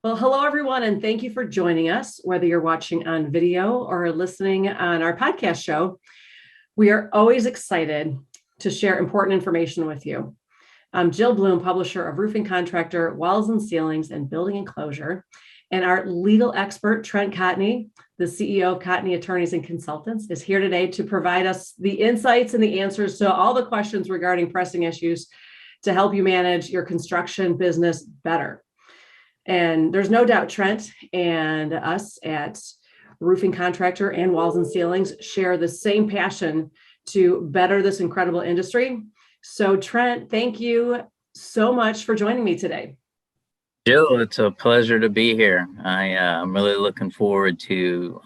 Well, hello, everyone, and thank you for joining us, whether you're watching on video or listening on our podcast show. We are always excited to share important information with you. I'm Jill Bloom, publisher of Roofing Contractor, Walls and Ceilings, and Building Enclosure. And our legal expert, Trent Cotney, the CEO of Cotney Attorneys and Consultants, is here today to provide us the insights and the answers to all the questions regarding pressing issues to help you manage your construction business better. And there's no doubt Trent and us at Roofing Contractor and Walls and Ceilings share the same passion to better this incredible industry. So Trent, thank you so much for joining me today. Jill, it's a pleasure to be here. I'm really looking forward to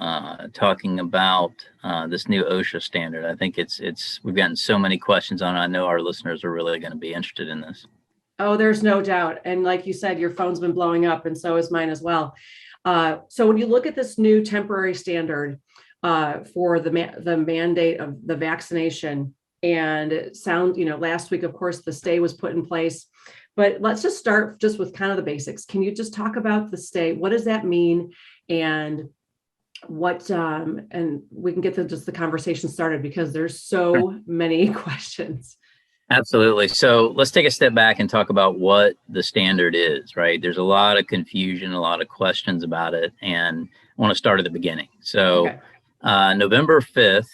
talking about this new OSHA standard. I think we've gotten so many questions on it. I know our listeners are really going to be interested in this. Oh, there's no doubt. And like you said, your phone's been blowing up and so is mine as well. So when you look at this new temporary standard for the mandate of the vaccination and last week, of course, the stay was put in place, but let's just start just with kind of the basics. Can you just talk about the stay? What does that mean? And and we can get just the conversation started because there's so many questions. Absolutely. So let's take a step back and talk about what the standard is, right? There's a lot of confusion, a lot of questions about it, and I want to start at the beginning. So okay. November 5th,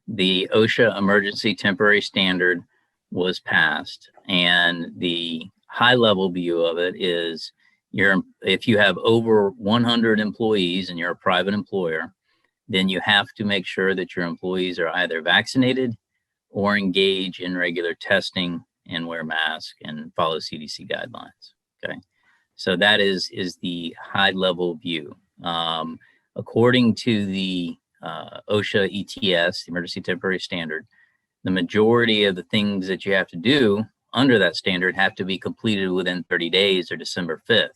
the OSHA Emergency Temporary Standard was passed, and the high-level view of it is if you have over 100 employees and you're a private employer, then you have to make sure that your employees are either vaccinated or engage in regular testing and wear masks and follow CDC guidelines. Okay, so that is the high level view. According to the OSHA ETS, the Emergency Temporary Standard, the majority of the things that you have to do under that standard have to be completed within 30 days or December 5th.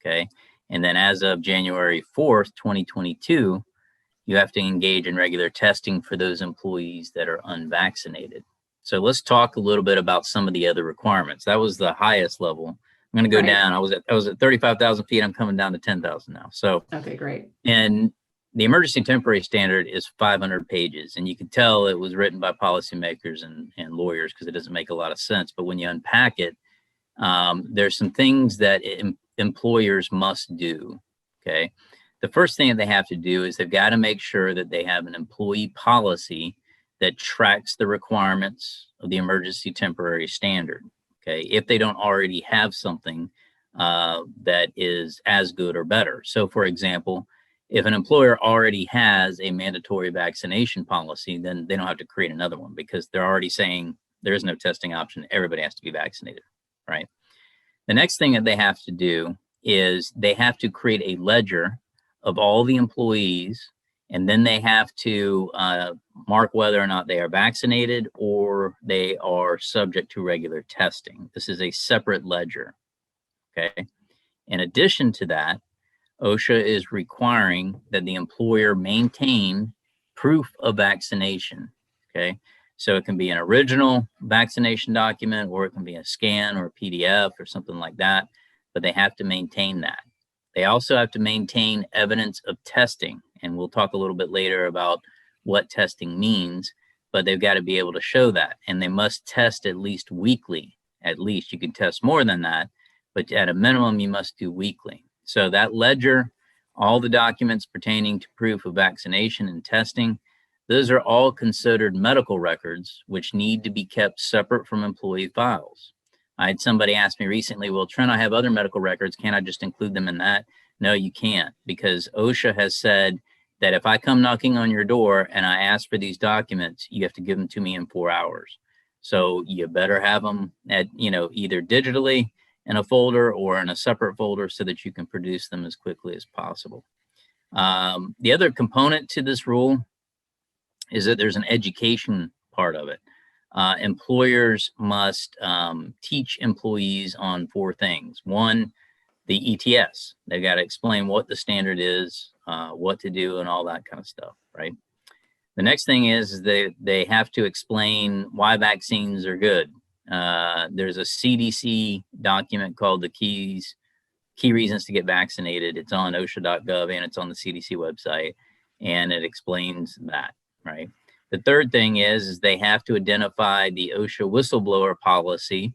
Okay, and then as of January 4th, 2022, you have to engage in regular testing for those employees that are unvaccinated. So let's talk a little bit about some of the other requirements. That was the highest level. I'm going to go down. I was at 35,000 feet. I'm coming down to 10,000 now. So okay, great. And the Emergency Temporary Standard is 500 pages, and you can tell it was written by policymakers and lawyers because it doesn't make a lot of sense. But when you unpack it, there's some things that employers must do. Okay. The first thing that they have to do is they've got to make sure that they have an employee policy that tracks the requirements of the Emergency Temporary Standard. Okay, if they don't already have something that is as good or better. So, for example, if an employer already has a mandatory vaccination policy, then they don't have to create another one because they're already saying there is no testing option. Everybody has to be vaccinated, right? The next thing that they have to do is they have to create a ledger of all the employees, and then they have to mark whether or not they are vaccinated or they are subject to regular testing. This is a separate ledger, okay? In addition to that, OSHA is requiring that the employer maintain proof of vaccination, okay? So it can be an original vaccination document, or it can be a scan or a PDF or something like that, but they have to maintain that. They also have to maintain evidence of testing, and we'll talk a little bit later about what testing means, but they've got to be able to show that, and they must test at least weekly. At least you can test more than that, but at a minimum, you must do weekly. So that ledger, all the documents pertaining to proof of vaccination and testing, those are all considered medical records, which need to be kept separate from employee files. I had somebody ask me recently, well, Trent, I have other medical records. Can't I just include them in that? No, you can't, because OSHA has said that if I come knocking on your door and I ask for these documents, you have to give them to me in 4 hours. So you better have them at, either digitally in a folder or in a separate folder so that you can produce them as quickly as possible. The other component to this rule is that there's an education part of it. Employers must teach employees on 4 things. One, the ETS. They've got to explain what the standard is, what to do, and all that kind of stuff, right? The next thing is they have to explain why vaccines are good. There's a CDC document called the key reasons to get vaccinated. It's on OSHA.gov and it's on the CDC website, and it explains that, right? The third thing is they have to identify the OSHA whistleblower policy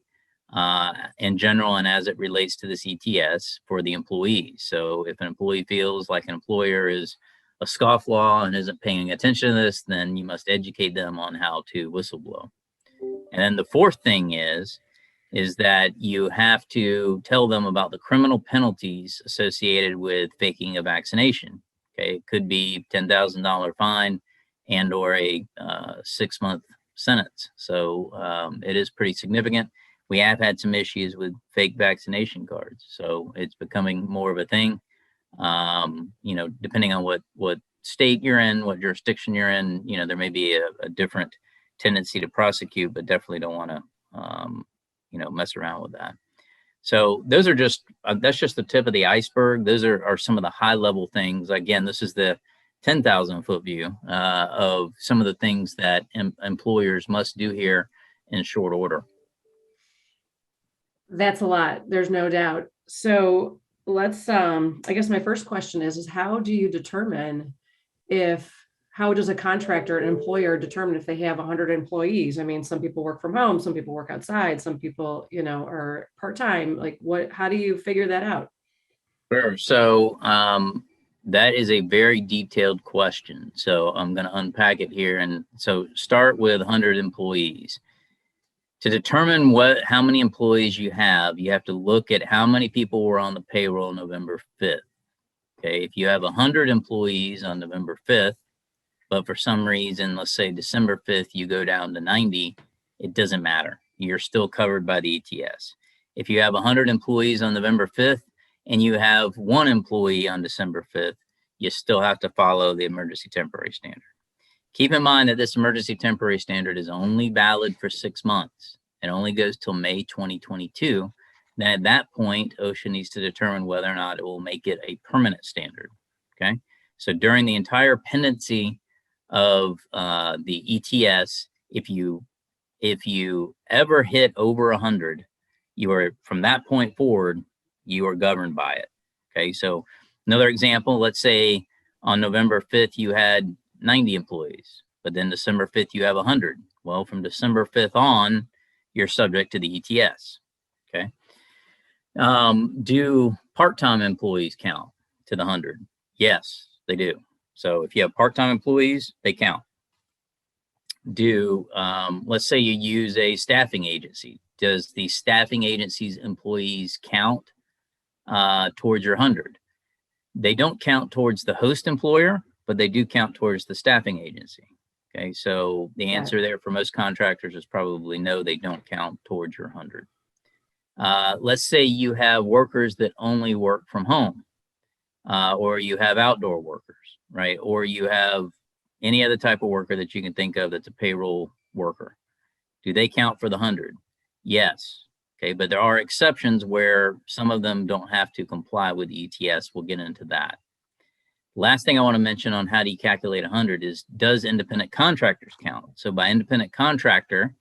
in general and as it relates to this ETS for the employees. So if an employee feels like an employer is a scofflaw and isn't paying attention to this, then you must educate them on how to whistleblow. And then the fourth thing is that you have to tell them about the criminal penalties associated with faking a vaccination. Okay, it could be $10,000 fine and or a 6-month sentence. So it is pretty significant. We have had some issues with fake vaccination cards, so it's becoming more of a thing. Depending on what state you're in, what jurisdiction you're in, there may be a different tendency to prosecute, but definitely don't want to, mess around with that. So those are just, that's just the tip of the iceberg. Those are some of the high level things. Again, this is the 10,000 foot view of some of the things that employers must do here in short order. That's a lot. There's no doubt. So let's, I guess my first question is how do you determine how does a contractor, an employer determine if they have 100 employees? I mean, some people work from home, some people work outside, some people, are part-time. Like how do you figure that out? Sure. So that is a very detailed question. So I'm going to unpack it here. And so start with 100 employees. To determine how many employees you have to look at how many people were on the payroll November 5th. Okay. If you have 100 employees on November 5th, but for some reason, let's say December 5th, you go down to 90, it doesn't matter. You're still covered by the ETS. If you have 100 employees on November 5th and you have 1 employee on December 5th, you still have to follow the emergency temporary standard. Keep in mind that this emergency temporary standard is only valid for 6 months. It only goes till May 2022. Then at that point, OSHA needs to determine whether or not it will make it a permanent standard. Okay. So during the entire pendency of the ETS, if you ever hit over 100, you are, from that point forward, you are governed by it. Okay. So another example, let's say on November 5th, you had 90 employees, but then December 5th, you have 100. Well, from December 5th on, you're subject to the ETS. Okay. Do part-time employees count to the 100? Yes, they do. So if you have part-time employees, they count. Let's say you use a staffing agency. Does the staffing agency's employees count towards your 100? They don't count towards the host employer, but they do count towards the staffing agency. Okay, so the answer there for most contractors is probably no, they don't count towards your 100. Let's say you have workers that only work from home, or you have outdoor workers, right? Or you have any other type of worker that you can think of that's a payroll worker. Do they count for the 100? Yes. Okay, but there are exceptions where some of them don't have to comply with ETS. We'll get into that. Last thing I want to mention on how do you calculate 100 is, does independent contractors count? So by independent contractor,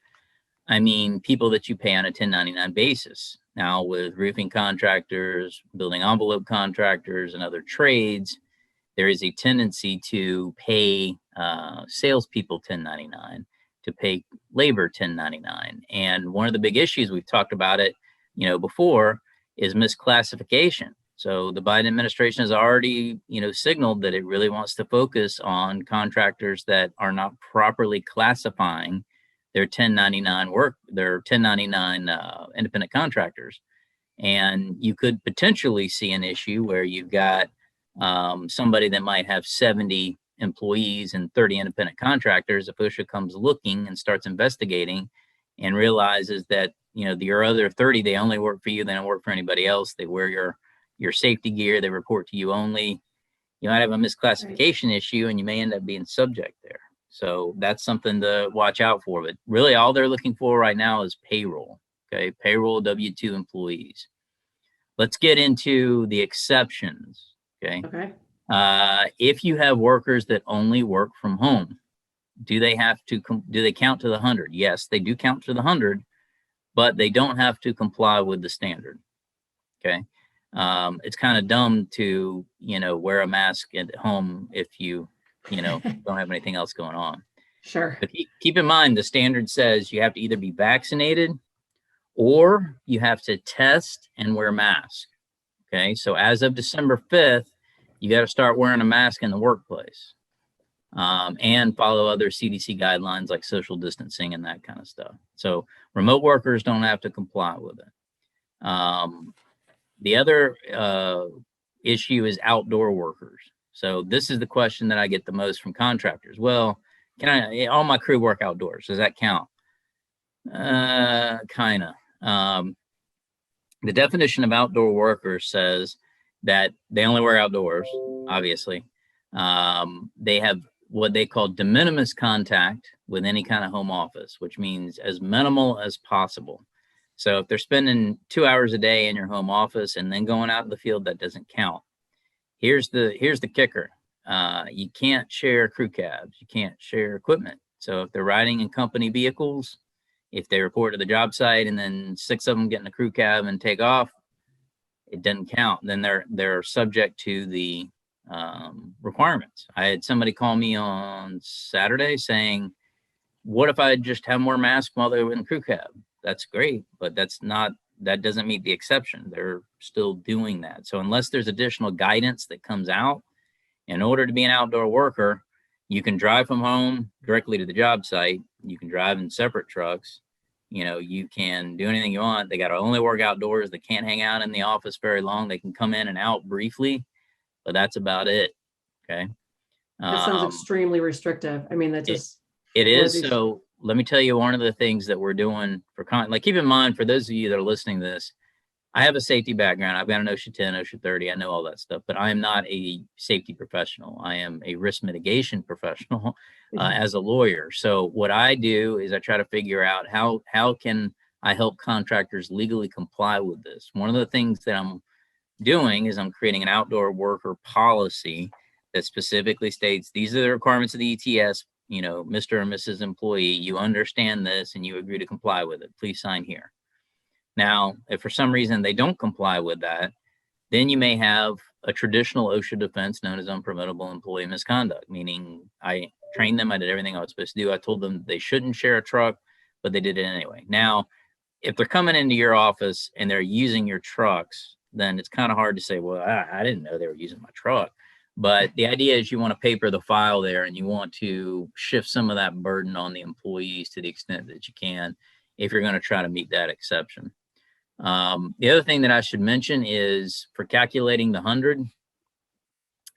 I mean people that you pay on a 1099 basis. Now with roofing contractors, building envelope contractors, and other trades, there is a tendency to pay salespeople 1099, to pay labor 1099. And one of the big issues, we've talked about it, before, is misclassification. So the Biden administration has already, signaled that it really wants to focus on contractors that are not properly classifying their 1099 independent contractors. And you could potentially see an issue where you've got somebody that might have 70 employees and 30 independent contractors. If OSHA comes looking and starts investigating and realizes that, your other 30, they only work for you, they don't work for anybody else, they wear your safety gear, they report to you only, you might have a misclassification issue and you may end up being subject there. So that's something to watch out for. But really all they're looking for right now is payroll. Okay, payroll W-2 employees. Let's get into the exceptions. Okay. If you have workers that only work from home, do they count to the 100? Yes, they do count to the 100, but they don't have to comply with the standard. Okay. It's kind of dumb to, wear a mask at home if you don't have anything else going on. Sure. But keep in mind, the standard says you have to either be vaccinated or you have to test and wear a mask. Okay. So as of December 5th, you got to start wearing a mask in the workplace, and follow other CDC guidelines like social distancing and that kind of stuff. So remote workers don't have to comply with it. The other issue is outdoor workers. So this is the question that I get the most from contractors. Well, all my crew work outdoors? Does that count? Kind of. The definition of outdoor workers says that they only work outdoors, obviously. They have what they call de minimis contact with any kind of home office, which means as minimal as possible. So if they're spending 2 hours a day in your home office and then going out in the field, that doesn't count. Here's the kicker. You can't share crew cabs. You can't share equipment. So if they're riding in company vehicles, if they report to the job site and then 6 of them get in a crew cab and take off, it doesn't count. Then they're subject to the requirements. I had somebody call me on Saturday saying, what if I just have more masks while they were in the crew cab? That's great, but that doesn't meet the exception. They're still doing that. So unless there's additional guidance that comes out, in order to be an outdoor worker, you can drive from home directly to the job site. You can drive in separate trucks. You can do anything you want. They got to only work outdoors. They can't hang out in the office very long. They can come in and out briefly, but that's about it. Okay. That sounds extremely restrictive. I mean, that just. It is. So let me tell you one of the things that we're doing for keep in mind, for those of you that are listening to this, I have a safety background. I've got an OSHA 10, OSHA 30. I know all that stuff, but I am not a safety professional. I am a risk mitigation professional as a lawyer. So what I do is I try to figure out how can I help contractors legally comply with this. One of the things that I'm doing is I'm creating an outdoor worker policy that specifically states these are the requirements of the ETS. Mr. and Mrs. Employee, you understand this and you agree to comply with it. Please sign here. Now, if for some reason they don't comply with that, then you may have a traditional OSHA defense known as unpreventable employee misconduct, meaning I trained them, I did everything I was supposed to do. I told them they shouldn't share a truck, but they did it anyway. Now, if they're coming into your office and they're using your trucks, then it's kind of hard to say, well, I didn't know they were using my truck. But the idea is you want to paper the file there and you want to shift some of that burden on the employees to the extent that you can if you're going to try to meet that exception. The other thing that I should mention is for calculating the 100,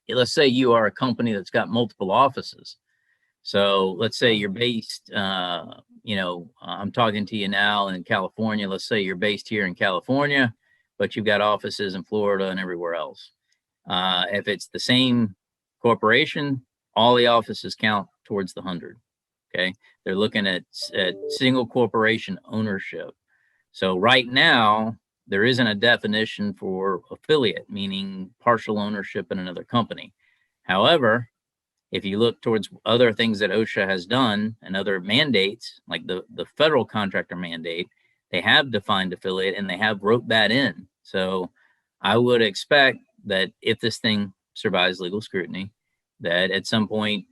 let's say you are a company that's got multiple offices. So let's say you're based, I'm talking to you now in California. Let's say you're based here in California, but you've got offices in Florida and everywhere else. If it's the same corporation, all the offices count towards the 100. Okay. They're looking at single corporation ownership. So right now, there isn't a definition for affiliate, meaning partial ownership in another company. However, if you look towards other things that OSHA has done and other mandates, like the federal contractor mandate, they have defined affiliate and they have wrote that in. So I would expect that if this thing survives legal scrutiny, that at some point,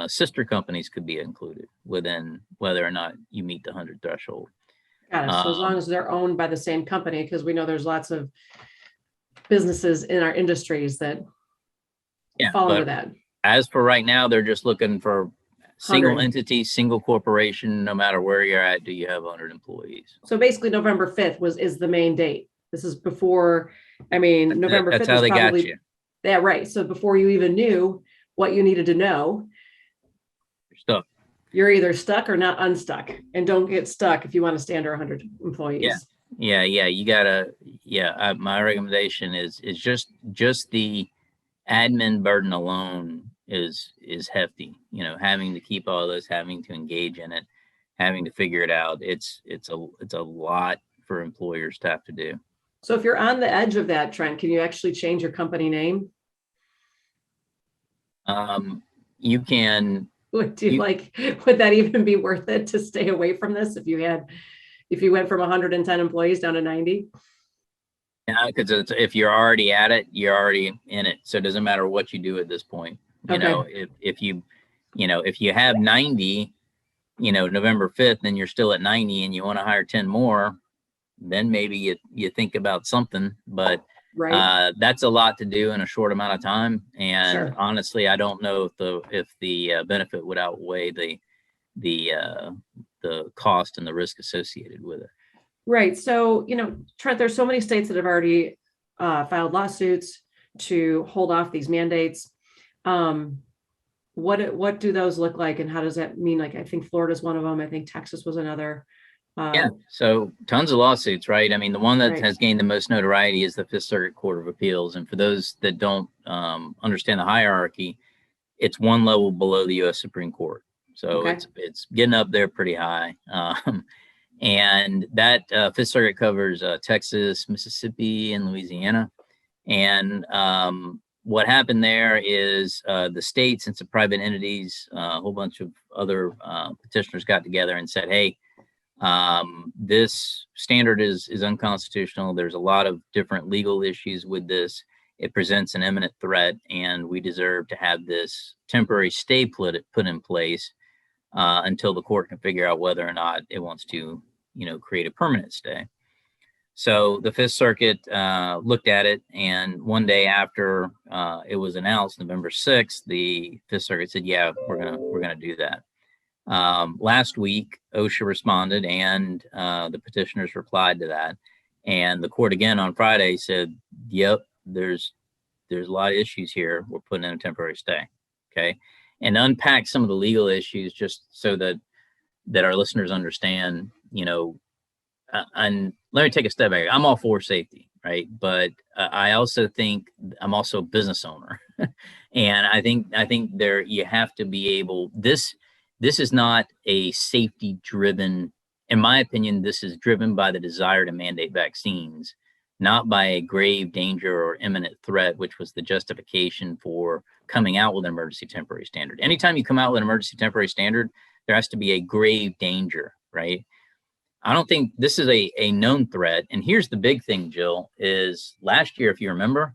sister companies could be included within whether or not you meet the 100 threshold. Got it. So as long as they're owned by the same company, because we know there's lots of businesses in our industries that fall into that. As for right now, they're just looking for single entity, single corporation, no matter where you're at, do you have 100 employees? So basically November 5th is the main date. This is before, November 5th. That's how they got you. Yeah, right. So before you even knew what you needed to know, you're stuck. You're either stuck or not unstuck, and don't get stuck if you want to stay under 100 employees. Yeah. You gotta. My recommendation is just the admin burden alone is hefty. Having to keep all this, having to engage in it, having to figure it out. It's a lot for employers to have to do. So if you're on the edge of that, Trent, can you actually change your company name? You can. Would that even be worth it to stay away from this if you went from 110 employees down to 90? Yeah, because if you're already at it, you're already in it. So it doesn't matter what you do at this point. You know, Okay. if you, if you have 90, November 5th, and you're still at 90 and you want to hire 10 more, then maybe you think about something. But Right. that's a lot to do in a short amount of time. And Sure. honestly, I don't know if the benefit would outweigh the the cost and the risk associated with it. Right. So, Trent, there's so many states that have already filed lawsuits to hold off these mandates. Um, what do those look like, and how does that mean? Like, I think Florida's one of them. I think Texas was another. Yeah, Um, so tons of lawsuits, right? I mean, the one that right. has gained the most notoriety is the Fifth Circuit Court of Appeals. And for those that don't understand the hierarchy, it's one level below the U.S. Supreme Court. So Okay. it's getting up there pretty high. And that Fifth Circuit covers Texas, Mississippi, and Louisiana. And what happened there is the states and some private entities, a whole bunch of other petitioners got together and said, hey, this standard is unconstitutional. There's a lot of different legal issues with this. It presents an imminent threat, and we deserve to have this temporary stay put in place until the court can figure out whether or not it wants to, create a permanent stay. So the Fifth Circuit looked at it, and one day after it was announced, November 6th, the Fifth Circuit said, "Yeah, we're gonna do that." Last week, OSHA responded, and the petitioners replied to that. And the court again on Friday said, "Yep, there's a lot of issues here. We're putting in a temporary stay." Okay, and unpack some of the legal issues just so that our listeners understand. And let me take a step back. I'm all for safety, right? But I also think I'm also a business owner, and I think there you have to be able. This is not a safety driven. In my opinion, this is driven by the desire to mandate vaccines, not by a grave danger or imminent threat, which was the justification for coming out with an emergency temporary standard. Anytime you come out with an emergency temporary standard, there has to be a grave danger, right? I don't think this is a known threat. And here's the big thing, Jill, is last year, if you remember,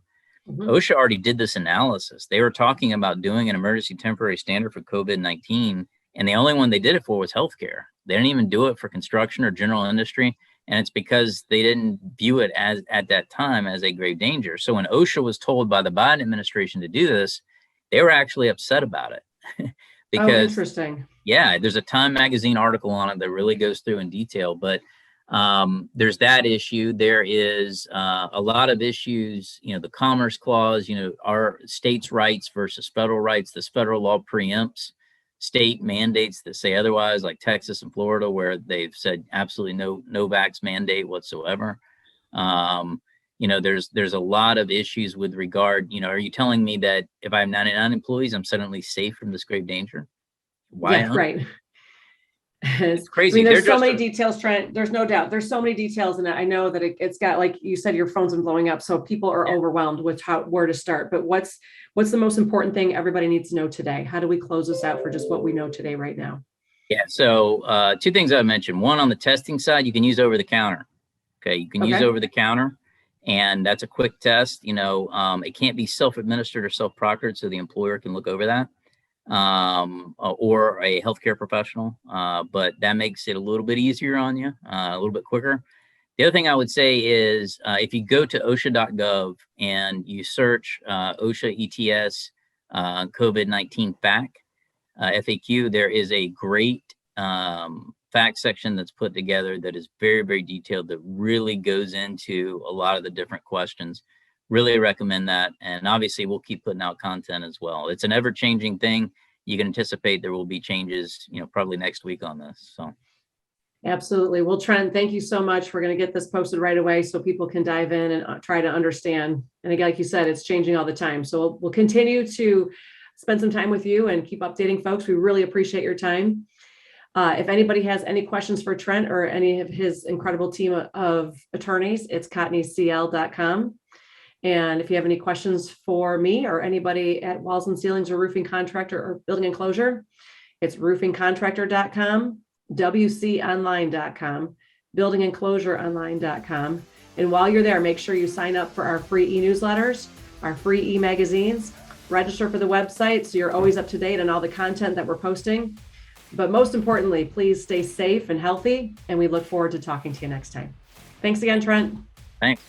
Mhm. OSHA already did this analysis. They were talking about doing an emergency temporary standard for COVID-19, and the only one they did it for was healthcare. They didn't even do it for construction or general industry. And it's because they didn't view it as at that time as a grave danger. So when OSHA was told by the Biden administration to do this, they were actually upset about it Oh, because interesting. yeah, there's a Time magazine article on it that really goes through in detail, but there's that issue. There is a lot of issues, the Commerce Clause, our states' rights versus federal rights. This federal law preempts state mandates that say otherwise, like Texas and Florida, where they've said absolutely no vax mandate whatsoever. There's a lot of issues with regard, are you telling me that if I have 99 employees, I'm suddenly safe from this grave danger? Why Yeah, not? right. I It's crazy. mean, They're there's so just many details, Trent. There's no doubt. There's so many details, and I know that it's got, like you said, your phone's been blowing up, so people are yeah. overwhelmed with where to start. But what's the most important thing everybody needs to know today? How do we close this out for just what we know today, right now? Yeah. So two things I mentioned. One, on the testing side, you can use over the counter. Okay, you can use Okay. over the counter, and that's a quick test. It can't be self-administered or self-proctored, so the employer can look over that, or a healthcare professional. But that makes it a little bit easier on you, a little bit quicker. The other thing I would say is if you go to OSHA.gov and you search OSHA ETS COVID-19 FAQ, there is a great fact section that's put together that is very, very detailed, that really goes into a lot of the different questions. Really recommend that. And obviously, we'll keep putting out content as well. It's an ever-changing thing. You can anticipate there will be changes, probably next week on this. So. Absolutely. Well, Trent, thank you so much. We're going to get this posted right away so people can dive in and try to understand. And again, like you said, it's changing all the time. So we'll continue to spend some time with you and keep updating folks. We really appreciate your time. If anybody has any questions for Trent or any of his incredible team of attorneys, it's cotneycl.com. And if you have any questions for me or anybody at Walls and Ceilings or Roofing Contractor or Building Enclosure, it's roofingcontractor.com, wconline.com, buildingenclosureonline.com, And while you're there, make sure you sign up for our free e-newsletters, our free e-magazines, register for the website so you're always up to date on all the content that we're posting. But most importantly, please stay safe and healthy, and we look forward to talking to you next time. Thanks again, Trent. Thanks.